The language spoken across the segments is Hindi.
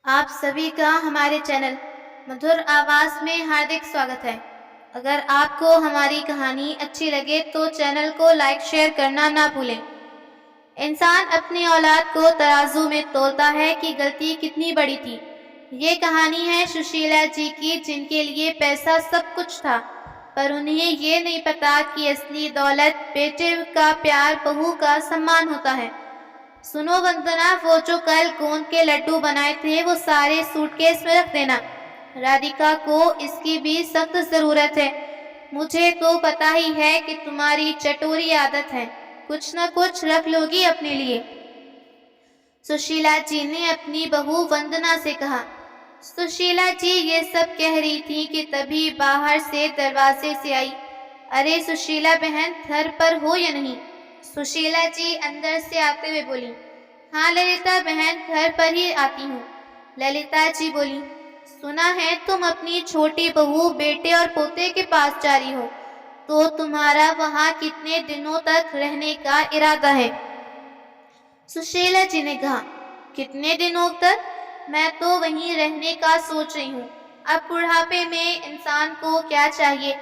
आप सभी का हमारे चैनल मधुर आवाज में हार्दिक स्वागत है। अगर आपको हमारी कहानी अच्छी लगे तो चैनल को लाइक शेयर करना ना भूलें। इंसान अपनी औलाद को तराजू में तोलता है कि गलती कितनी बड़ी थी। ये कहानी है सुशीला जी की, जिनके लिए पैसा सब कुछ था, पर उन्हें ये नहीं पता कि असली दौलत बेटे का प्यार, बहू का सम्मान होता है। सुनो वंदना, वो जो कल गोंद के लड्डू बनाए थे वो सारे सूटकेस में रख देना। राधिका को इसकी भी सख्त जरूरत है। मुझे तो पता ही है कि तुम्हारी चटोरी आदत है, कुछ न कुछ रख लोगी अपने लिए। सुशीला जी ने अपनी बहू वंदना से कहा। सुशीला जी ये सब कह रही थी कि तभी बाहर से दरवाजे से आई। अरे सुशीला बहन, घर पर हो या नहीं? सुशीला जी अंदर से आते हुए बोली। हाँ ललिता बहन, घर पर ही आती हूँ। ललिता जी बोली, सुना है तुम अपनी छोटी बहू, बेटे और पोते के पास जा रही हो, तो तुम्हारा वहाँ कितने दिनों तक रहने का इरादा है? सुशीला जी ने कहा, कितने दिनों तक? मैं तो वहीं रहने का सोच रही हूँ। अब बुढ़ापे में इंसान को क्या चाहिए?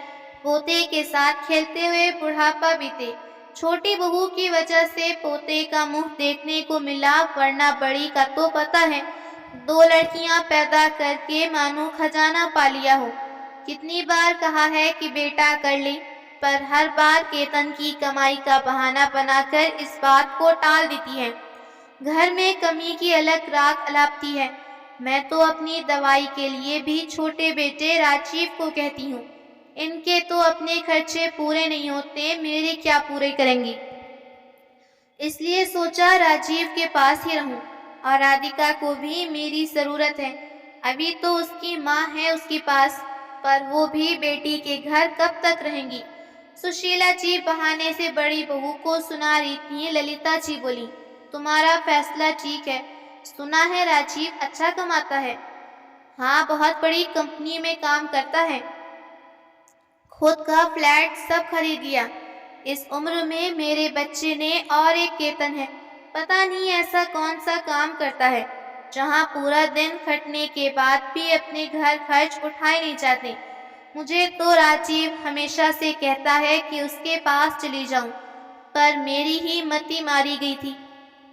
पोते के साथ खेलते हुए बुढ़ापा बीते। छोटी बहू की वजह से पोते का मुंह देखने को मिला, वरना बड़ी का तो पता है, 2 लड़कियां पैदा करके मानो खजाना पा लिया हो। कितनी बार कहा है कि बेटा कर ले, पर हर बार केतन की कमाई का बहाना बनाकर इस बात को टाल देती है। घर में कमी की अलग राख अलापती है। मैं तो अपनी दवाई के लिए भी छोटे बेटे राजीव को कहती हूँ, इनके तो अपने खर्चे पूरे नहीं होते, मेरे क्या पूरे करेंगी? इसलिए सोचा राजीव के पास ही रहूं, और राधिका को भी मेरी जरूरत है। अभी तो उसकी माँ है उसके पास, पर वो भी बेटी के घर कब तक रहेंगी? सुशीला जी बहाने से बड़ी बहू को सुना रही थी। ललिता जी बोली, तुम्हारा फैसला ठीक है। सुना है राजीव अच्छा कमाता है। हाँ, बहुत बड़ी कंपनी में काम करता है, खुद का फ्लैट सब खरीद लिया। इस उम्र में मेरे बच्चे ने और एक केतन है, पता नहीं ऐसा कौन सा काम करता है जहाँ पूरा दिन खटने के बाद भी अपने घर खर्च उठाए नहीं जाते। मुझे तो राजीव हमेशा से कहता है कि उसके पास चली जाऊं, पर मेरी ही मति मारी गई थी।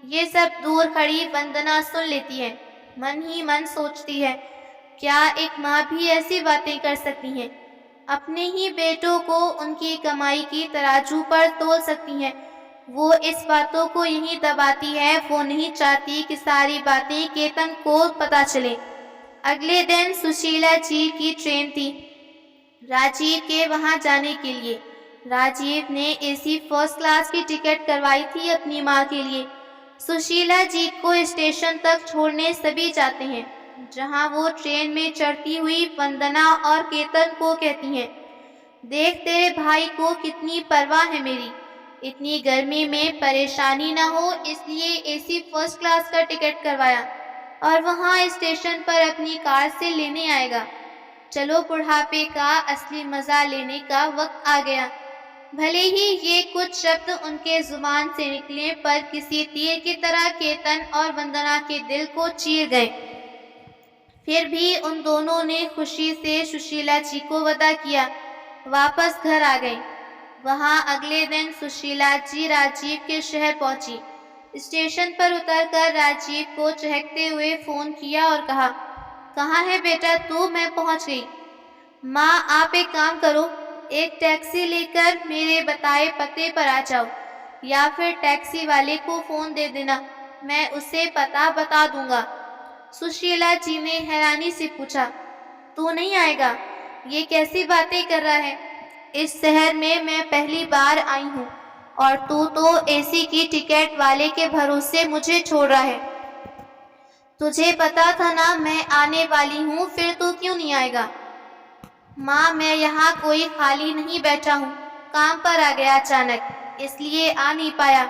ये सब दूर खड़ी वंदना सुन लेती है, मन ही मन सोचती है, क्या एक माँ भी ऐसी बातें कर सकती हैं? अपने ही बेटों को उनकी कमाई की तराजू पर तोल सकती हैं। वो इस बातों को यहीं दबाती है। वो नहीं चाहती कि सारी बातें केतन को पता चले। अगले दिन सुशीला जी की ट्रेन थी राजीव के वहां जाने के लिए। राजीव ने एसी फर्स्ट क्लास की टिकट करवाई थी अपनी माँ के लिए। सुशीला जी को स्टेशन तक छोड़ने सभी जाते हैं, जहां वो ट्रेन में चढ़ती हुई वंदना और केतन को कहती हैं, देख तेरे भाई को कितनी परवाह है मेरी। इतनी गर्मी में परेशानी ना हो इसलिए एसी फर्स्ट क्लास का टिकट करवाया, और वहां स्टेशन पर अपनी कार से लेने आएगा। चलो, बुढ़ापे का असली मजा लेने का वक्त आ गया। भले ही ये कुछ शब्द उनके जुबान से निकले, पर किसी तीर की तरह केतन और वंदना के दिल को चीर गए। फिर भी उन दोनों ने खुशी से सुशीला जी को विदा किया, वापस घर आ गई। वहां अगले दिन सुशीला जी राजीव के शहर पहुंची। स्टेशन पर उतरकर राजीव को चहकते हुए फोन किया और कहा, कहाँ है बेटा तू? मैं पहुंच गई। माँ, आप एक काम करो, एक टैक्सी लेकर मेरे बताए पते पर आ जाओ, या फिर टैक्सी वाले को फोन दे देना, मैं उसे पता बता दूंगा। सुशीला जी ने हैरानी से पूछा, तू नहीं आएगा? ये कैसी बातें कर रहा है? इस शहर में मैं पहली बार आई हूँ, और तू तो एसी की टिकट वाले के भरोसे मुझे छोड़ रहा है। तुझे पता था ना मैं आने वाली हूँ, फिर तू क्यों नहीं आएगा? माँ, मैं यहाँ कोई खाली नहीं बैठा हूँ, काम पर आ गया अचानक, इसलिए आ नहीं पाया।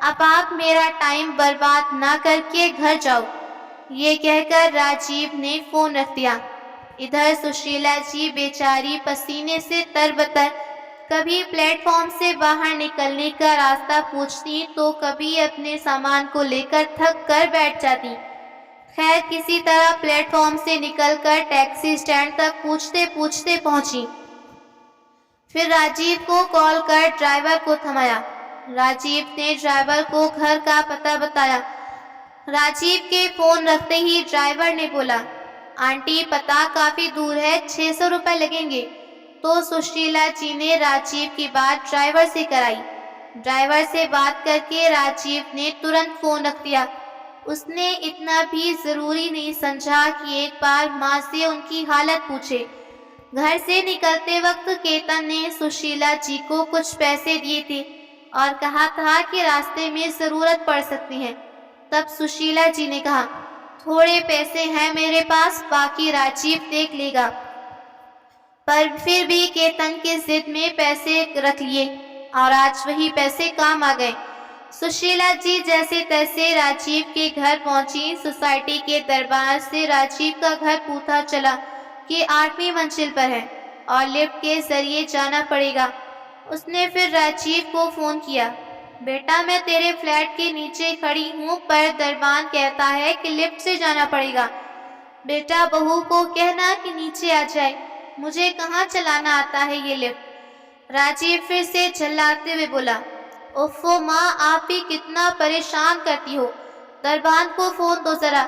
अब आप मेरा टाइम बर्बाद ना करके घर जाओ। ये कहकर राजीव ने फोन रख दिया। इधर सुशीला जी बेचारी पसीने से तरबतर, कभी प्लेटफॉर्म से बाहर निकलने का रास्ता पूछती तो कभी अपने सामान को लेकर थक कर बैठ जाती। खैर किसी तरह प्लेटफॉर्म से निकलकर टैक्सी स्टैंड तक पूछते पूछते पहुंची। फिर राजीव को कॉल कर ड्राइवर को थमाया। राजीव ने ड्राइवर को घर का पता बताया। राजीव के फोन रखते ही ड्राइवर ने बोला, आंटी पता काफी दूर है, 600 रुपये लगेंगे। तो सुशीला जी ने राजीव की बात ड्राइवर से कराई। ड्राइवर से बात करके राजीव ने तुरंत फोन रख दिया। उसने इतना भी जरूरी नहीं समझा कि एक बार माँ से उनकी हालत पूछे। घर से निकलते वक्त केतन ने सुशीला जी को कुछ पैसे दिए थे और कहा था कि रास्ते में जरूरत पड़ सकती है। तब सुशीला जी ने कहा, थोड़े पैसे हैं मेरे पास, बाकी राजीव देख लेगा। पर फिर भी केतन के जिद में पैसे रख लिए और आज वही पैसे काम आ गए। सुशीला जी जैसे तैसे राजीव के घर पहुंची। सोसाइटी के दरबार से राजीव का घर पूछा चला कि 8वीं मंजिल पर है और लिफ्ट के जरिए जाना पड़ेगा। उसने फिर राजीव को फोन किया, बेटा मैं तेरे फ्लैट के नीचे खड़ी हूँ, पर दरबान कहता है कि लिफ्ट से जाना पड़ेगा। बेटा बहू को कहना कि नीचे आ जाए, मुझे कहाँ चलाना आता है ये लिफ्ट। राजीव फिर से झल्लाते हुए बोला, ओफो माँ आप भी कितना परेशान करती हो, दरबान को फोन दो जरा।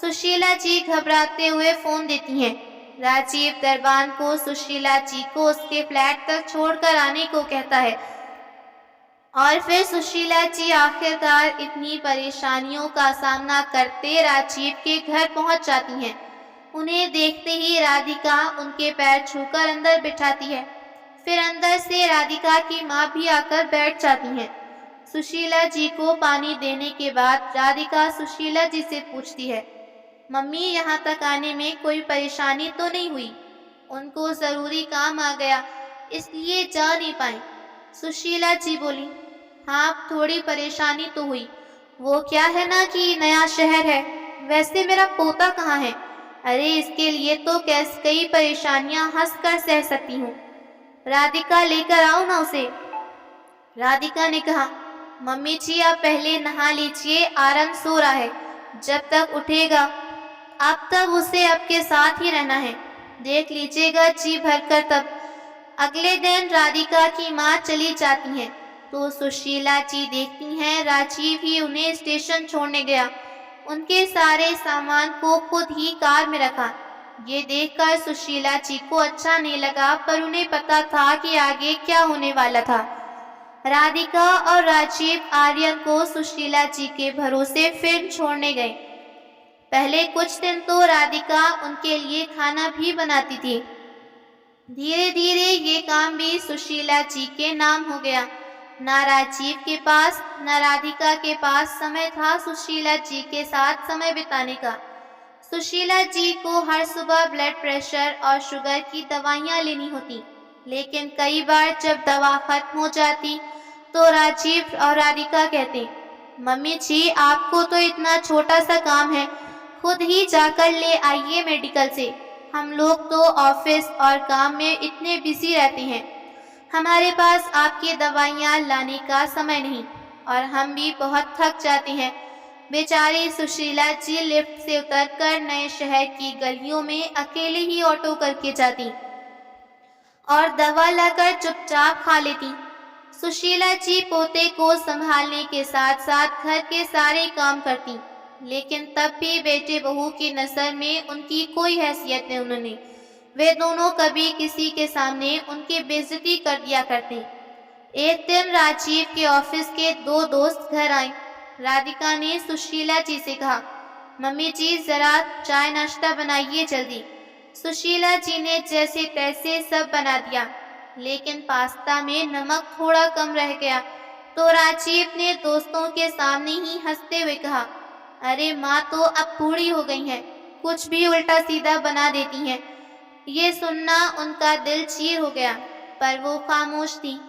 सुशीला जी घबराते हुए फोन देती हैं। राजीव दरबान को सुशीला जी को उसके फ्लैट तक छोड़कर आने को कहता है और फिर सुशीला जी आखिरकार इतनी परेशानियों का सामना करते राजीव के घर पहुंच जाती हैं। उन्हें देखते ही राधिका उनके पैर छूकर अंदर बिठाती है। फिर अंदर से राधिका की माँ भी आकर बैठ जाती हैं। सुशीला जी को पानी देने के बाद राधिका सुशीला जी से पूछती है, मम्मी यहाँ तक आने में कोई परेशानी तो नहीं हुई? उनको ज़रूरी काम आ गया इसलिए जा नहीं पाई। सुशीला जी बोली, हाँ थोड़ी परेशानी तो हुई। वो क्या है ना कि नया शहर है, वैसे मेरा पोता कहाँ है? अरे इसके लिए तो कई परेशानियां हंस कर सह सकती हूँ। राधिका लेकर आओ ना उसे। राधिका ने कहा, मम्मी जी आप पहले नहा लीजिए, आरन सो रहा है, जब तक उठेगा आप तब उसे आपके साथ ही रहना है, देख लीजिएगा जी भरकर। तब अगले दिन राधिका की माँ चली जाती हैं तो सुशीला जी देखती हैं राजीव ही उन्हें स्टेशन छोड़ने गया। उनके सारे सामान को खुद ही कार में रखा। ये देखकर सुशीला जी को अच्छा नहीं लगा, पर उन्हें पता था कि आगे क्या होने वाला था। राधिका और राजीव आर्यन को सुशीला जी के भरोसे फिर छोड़ने गए। पहले कुछ दिन तो राधिका उनके लिए खाना भी बनाती थी। धीरे धीरे ये काम भी सुशीला जी के नाम हो गया। ना राजीव के पास ना राधिका के पास समय था सुशीला जी के साथ समय बिताने का। सुशीला जी को हर सुबह ब्लड प्रेशर और शुगर की दवाइयाँ लेनी होती, लेकिन कई बार जब दवा खत्म हो जाती तो राजीव और राधिका कहते, मम्मी जी आपको तो इतना छोटा सा काम है, खुद ही जाकर ले आइए मेडिकल से। हम लोग तो ऑफिस और काम में इतने बिजी रहते हैं, हमारे पास आपकी दवाइयाँ लाने का समय नहीं और हम भी बहुत थक जाते हैं। बेचारी सुशीला जी लिफ्ट से उतरकर नए शहर की गलियों में अकेले ही ऑटो करके जाती और दवा लाकर चुपचाप खा लेती। सुशीला जी पोते को संभालने के साथ साथ घर के सारे काम करती, लेकिन तब भी बेटे बहू की नज़र में उनकी कोई हैसियत नहीं उन्होंने। वे दोनों कभी किसी के सामने उनकी बेइज्जती कर दिया करते। एक दिन राजीव के ऑफिस के 2 दोस्त घर आए। राधिका ने सुशीला जी से कहा, मम्मी जी जरा चाय नाश्ता बनाइए जल्दी। सुशीला जी ने जैसे तैसे सब बना दिया, लेकिन पास्ता में नमक थोड़ा कम रह गया तो राजीव ने दोस्तों के सामने ही हंसते हुए कहा, अरे माँ तो अब बूढ़ी हो गई हैं, कुछ भी उल्टा सीधा बना देती हैं। ये सुनना उनका दिल चीर हो गया, पर वो खामोश थी।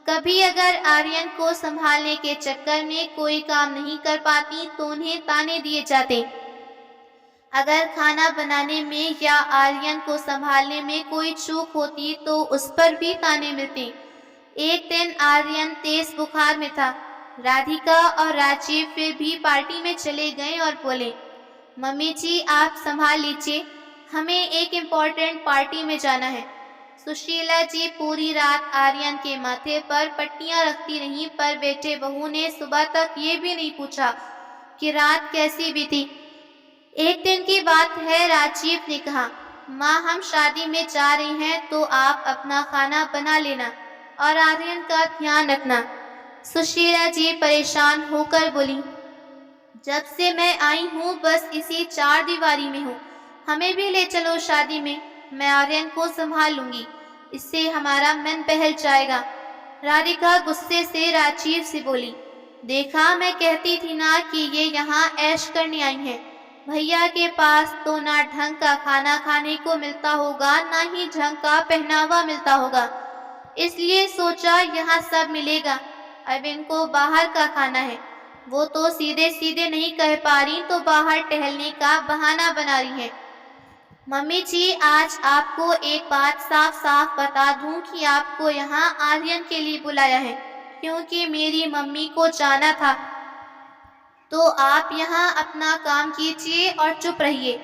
कभी अगर आर्यन को संभालने के चक्कर में कोई काम नहीं कर पाती तो उन्हें ताने दिए जाते। अगर खाना बनाने में या आर्यन को संभालने में कोई चूक होती तो उस पर भी ताने मिलते। एक दिन आर्यन तेज बुखार में था। राधिका और राजीव फिर भी पार्टी में चले गए और बोले, मम्मी जी आप संभाल लीजिए, हमें एक इम्पोर्टेंट पार्टी में जाना है। सुशीला जी पूरी रात आर्यन के माथे पर पट्टियां रखती रहीं, पर बेटे बहू ने सुबह तक ये भी नहीं पूछा कि रात कैसी बीती। एक दिन की बात है, राजीव ने कहा, माँ हम शादी में जा रहे हैं तो आप अपना खाना बना लेना और आर्यन का ध्यान रखना। सुशीला जी परेशान होकर बोली, जब से मैं आई हूँ बस इसी चार दीवारी में हूँ, हमें भी ले चलो शादी में, मैं आर्यन को संभाल लूंगी, इससे हमारा मन बहल जाएगा। राधिका गुस्से से राजीव से बोली, देखा मैं कहती थी ना कि ये यहाँ ऐश करने आई हैं। भैया के पास तो ना ढंग का खाना खाने को मिलता होगा, ना ही ढंग का पहनावा मिलता होगा, इसलिए सोचा यहाँ सब मिलेगा। अब इनको बाहर का खाना है। वो तो सीधे सीधे नहीं कह पा रही तो बाहर टहलने का बहाना बना रही है। मम्मी जी आज आपको एक बात साफ साफ बता दूं कि आपको यहाँ आर्यन के लिए बुलाया है, क्योंकि मेरी मम्मी को जाना था। तो आप यहाँ अपना काम कीजिए और चुप रहिए।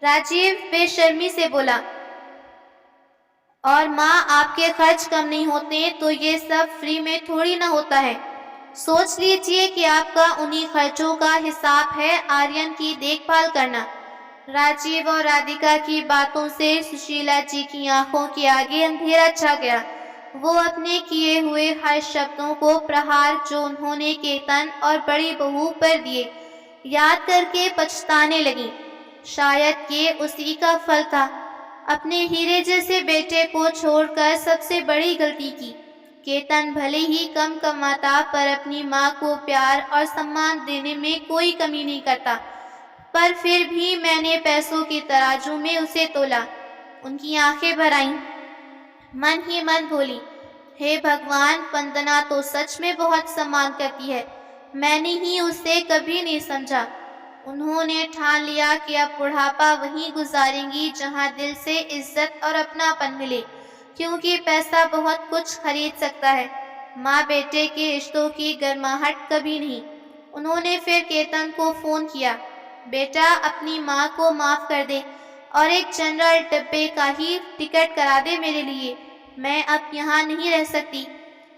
राजीव बेशर्मी से बोला, और माँ आपके खर्च कम नहीं होते तो ये सब फ्री में थोड़ी ना होता है। सोच लीजिए कि आपका उन्हीं खर्चों का हिसाब है आर्यन की देखभाल करना। राजीव और राधिका की बातों से सुशीला जी की आंखों के आगे अंधेरा छा गया। वो अपने किए हुए हर शब्दों को प्रहार जो उन्होंने केतन और बड़ी बहू पर दिए याद करके पछताने लगी। शायद ये उसी का फल था, अपने हीरे जैसे बेटे को छोड़कर सबसे बड़ी गलती की। केतन भले ही कम कमाता पर अपनी माँ को प्यार और सम्मान देने में कोई कमी नहीं करता, पर फिर भी मैंने पैसों की तराजू में उसे तोला। उनकी आंखें भर आईं, मन ही मन बोली, हे भगवान, वंदना तो सच में बहुत सम्मान करती है, मैंने ही उसे कभी नहीं समझा। उन्होंने ठान लिया कि अब बुढ़ापा वहीं गुजारेंगी जहां दिल से इज्जत और अपनापन मिले, क्योंकि पैसा बहुत कुछ खरीद सकता है, माँ बेटे के रिश्तों की गर्माहट कभी नहीं। उन्होंने फिर केतन को फोन किया, बेटा अपनी माँ को माफ कर दे और एक जनरल डब्बे का ही टिकट करा दे मेरे लिए, मैं अब यहाँ नहीं रह सकती।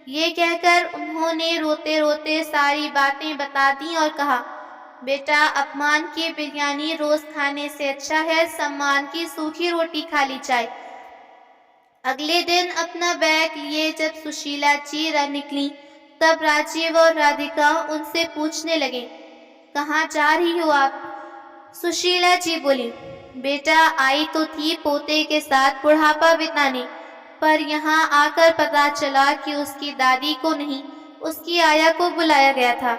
ये कहकर उन्होंने रोते रोते सारी बातें बता दी और कहा, बेटा अपमान की बिरयानी रोज खाने से अच्छा है सम्मान की सूखी रोटी खा ली जाए। अगले दिन अपना बैग लिए जब सुशीला जी निकली तब राजीव और राधिका उनसे पूछने लगे, कहाँ जा रही हो आप? सुशीला जी बोली, बेटा आई तो थी पोते के साथ बुढ़ापा बिताने, पर यहाँ आकर पता चला कि उसकी दादी को नहीं उसकी आया को बुलाया गया था,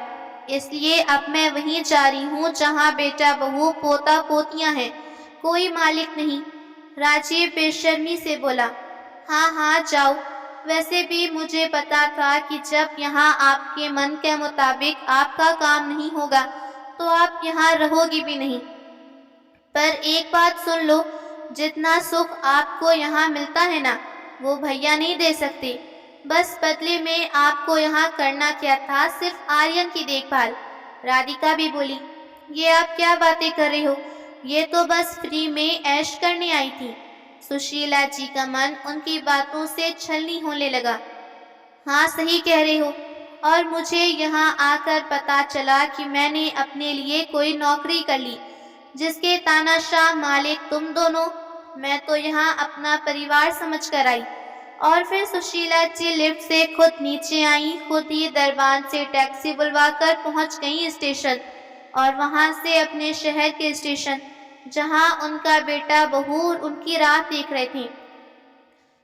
इसलिए अब मैं वहीं जा रही हूँ जहाँ बेटा बहू पोता पोतियाँ हैं, कोई मालिक नहीं। राजीव बेशर्मी से बोला, हाँ हाँ जाओ, वैसे भी मुझे पता था कि जब यहाँ आपके मन के मुताबिक आपका काम नहीं होगा तो आप यहाँ रहोगी भी नहीं। पर एक बात सुन लो, जितना सुख आपको यहाँ मिलता है ना वो भैया नहीं दे सकते। बस बदले में आपको यहाँ करना क्या था, सिर्फ आर्यन की देखभाल। राधिका भी बोली, ये आप क्या बातें कर रही हो, ये तो बस फ्री में ऐश करने आई थी। सुशीला जी का मन उनकी बातों से छलनी होने लगा। हाँ सही कह रहे हो, और मुझे यहाँ आकर पता चला कि मैंने अपने लिए कोई नौकरी कर ली जिसके तानाशाह मालिक तुम दोनों। मैं तो यहाँ अपना परिवार समझ कर आई। और फिर सुशीला जी लिफ्ट से खुद नीचे आई, खुद ही दरबान से टैक्सी बुलवा कर पहुँच गई स्टेशन, और वहाँ से अपने शहर के स्टेशन जहाँ उनका बेटा बहू उनकी राह देख रहे थे।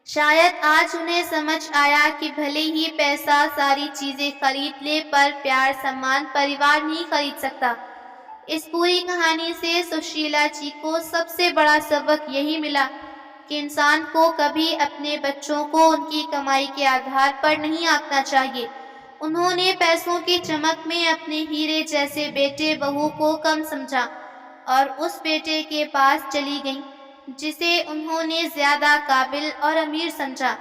शायद आज उन्हें समझ आया कि भले ही पैसा सारी चीजें खरीद ले, पर प्यार सम्मान परिवार नहीं खरीद सकता। इस पूरी कहानी से सुशीला जी को सबसे बड़ा सबक यही मिला कि इंसान को कभी अपने बच्चों को उनकी कमाई के आधार पर नहीं आंकना चाहिए। उन्होंने पैसों की चमक में अपने हीरे जैसे बेटे बहू को कम समझा और उस बेटे के पास चली गईं जिसे उन्होंने ज्यादा काबिल और अमीर समझा।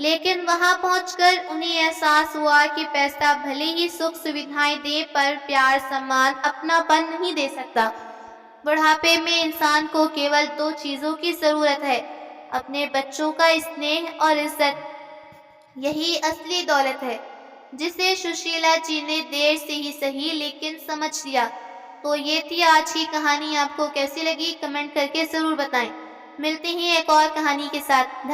लेकिन वहां पहुंचकर उन्हें एहसास हुआ कि पैसा भले ही सुख सुविधाएं दे, पर प्यार सम्मान अपनापन नहीं दे सकता। बुढ़ापे में इंसान को केवल दो चीज़ों की ज़रूरत है, अपने बच्चों का स्नेह और इज्जत। यही असली दौलत है, जिसे सुशीला जी ने देर से ही सही लेकिन समझ लिया। तो ये थी आज की कहानी। आपको कैसी लगी कमेंट करके ज़रूर बताएं। मिलते हैं एक और कहानी के साथ।